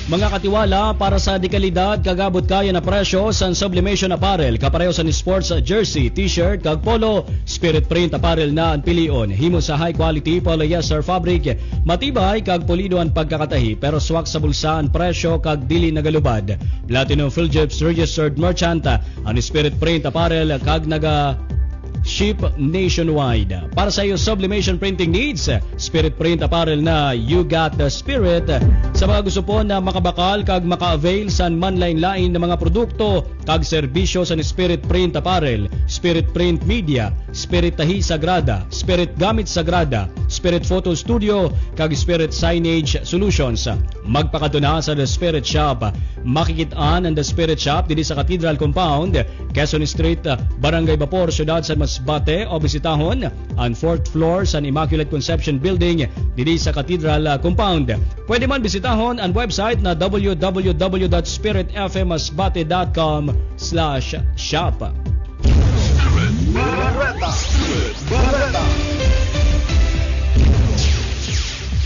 Mga katiwala, para sa dekalidad kagabot kaya na presyo sa sublimation apparel kapareho sa sports jersey, t-shirt kag polo, spirit print apparel na ang pilion. Himo sa high quality polyester fabric, matibay kag pulido ang pagkakatahi pero swak sa bulsa ang presyo kag dili nagalubad. Platinum Phillips registered merchant ang spirit print apparel kag naga ship nationwide. Para sa iyo sublimation printing needs, spirit print apparel na You Got the Spirit. Sa mga gusto po na makabakal kag maka-avail sa manlain-lain na mga produkto kag serbisyo sa spirit print apparel, spirit print media, spirit tahi sagrada, spirit gamit sagrada, spirit photo studio kag spirit signage solutions. Magpakaduna sa The Spirit Shop. Makikitaan ang The Spirit Shop dili sa Cathedral Compound, Quezon Street, Barangay Bapor, Ciudad San Masbate, o bisitahon ang 4th floor sa Immaculate Conception Building dili sa Cathedral Compound. Pwede man bisitahon ang website na www.spiritfmasbate.com/shop.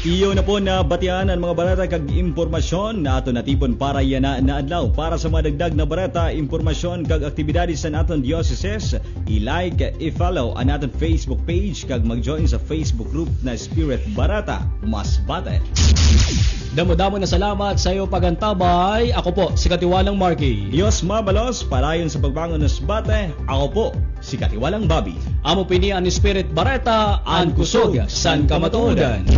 Iyo na po na batian ang mga barata kag impormasyon na ato natipon para yan na adlaw. Para sa mga dagdag na barata, impormasyon kag aktibidades sa aton diocese, i-like, i-follow ang aton Facebook page kag mag-join sa Facebook group na Spirit Barata Masbate. Damo-damo na salamat sa iyo pagantabay. Ako po si Katiwalang Marky. Diyos mabalos parayon sa pagbangon ng Masbate. Ako po si Katiwalang Bobby. Amo pini ang Spirit Barata ang kusog san kamatuodan.